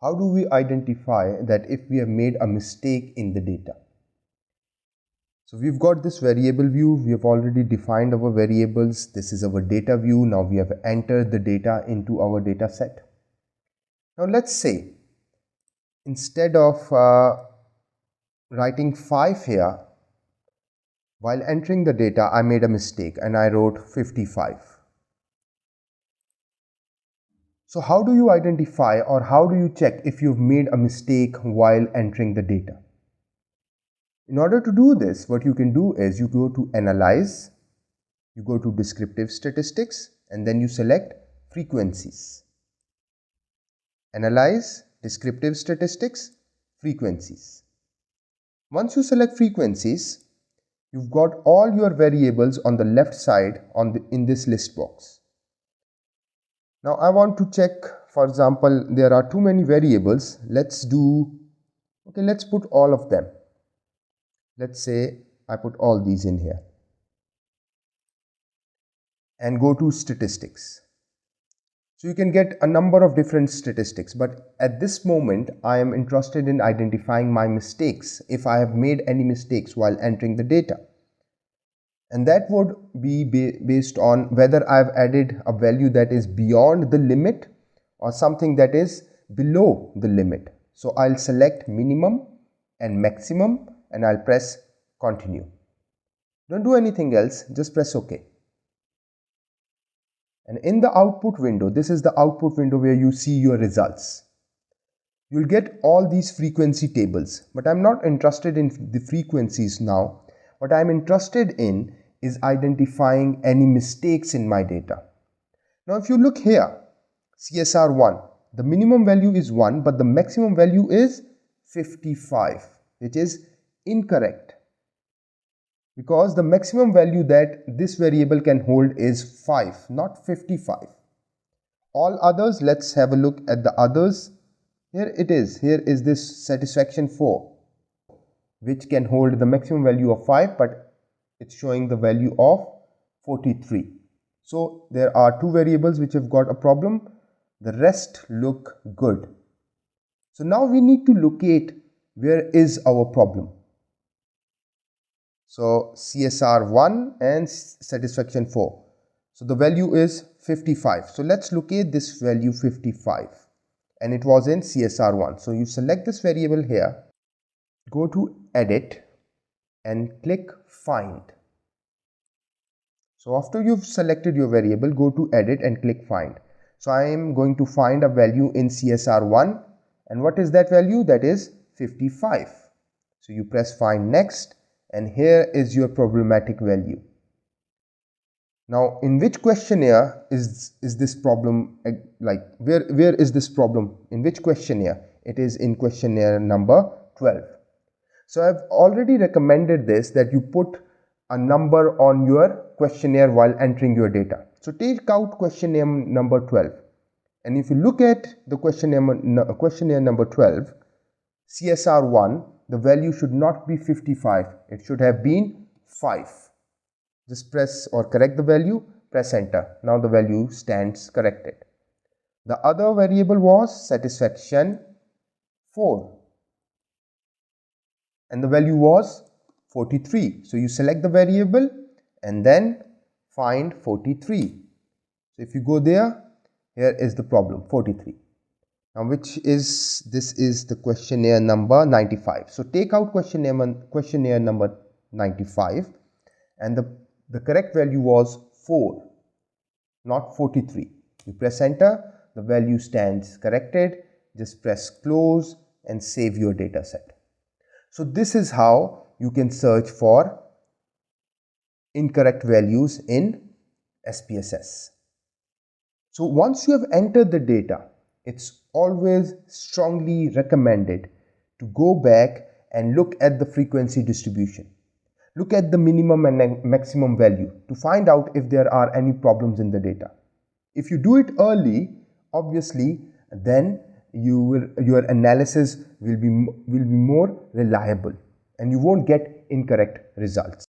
How do we identify that if we have made a mistake in the data? So we've got this variable view. We have already defined our variables. This is our data view. Now we have entered the data into our data set. Now let's say instead of writing 5 here, while entering the data, I made a mistake and I wrote 55. So how do you identify or how do you check if you've made a mistake while entering the data? In order to do this, what you can do is you go to Analyze, you go to Descriptive Statistics, and then you select Frequencies. Analyze, Descriptive Statistics, Frequencies. Once you select Frequencies, you've got all your variables on the left side in this list box. Now I want to check, for example, there are too many variables. Let's put all of them. Let's say I put all these in here and go to Statistics. So you can get a number of different statistics, but at this moment I am interested in identifying my mistakes, if I have made any mistakes while entering the data. And that would be based on whether I've added a value that is beyond the limit or something that is below the limit. So I'll select minimum and maximum and I'll press continue. Don't do anything else, just press OK. And in the output window, this is the output window where you see your results. You'll get all these frequency tables, but I'm not interested in the frequencies now. What I'm interested in is identifying any mistakes in my data. Now if you look here, CSR1, the minimum value is 1, but the maximum value is 55, which is incorrect. Because the maximum value that this variable can hold is 5, not 55. All others, let's have a look at the others. Here it is. Here is this satisfaction 4, which can hold the maximum value of 5, but it's showing the value of 43. So there are 2 variables which have got a problem. The rest look good. So now we need to locate where is our problem. So CSR1 and satisfaction 4. So the value is 55. So let's locate this value 55. And it was in CSR1. So you select this variable here, go to Edit and click Find. So after you've selected your variable, go to Edit and click Find. So I am going to find a value in CSR1. And what is that value? That is 55. So you press Find Next. And here is your problematic value. Now, in which questionnaire is this problem, where is this problem? In which questionnaire? It is in questionnaire number 12. So I've already recommended this, that you put a number on your questionnaire while entering your data. So take out questionnaire number 12. And if you look at the questionnaire number 12, CSR1, the value should not be 55, it should have been 5. Just press or correct the value, press enter. Now the value stands corrected. The other variable was satisfaction 4 and the value was 43. So you select the variable and then find 43. So if you go there, here is the problem, 43. Now this is the questionnaire number 95. So take out questionnaire number 95 and the correct value was 4, not 43. You press enter, the value stands corrected. Just press close and save your data set. So this is how you can search for incorrect values in SPSS. So once you have entered the data, it's always strongly recommended to go back and look at the frequency distribution. Look at the minimum and maximum value to find out if there are any problems in the data. If you do it early, obviously, then your analysis will be more reliable and you won't get incorrect results.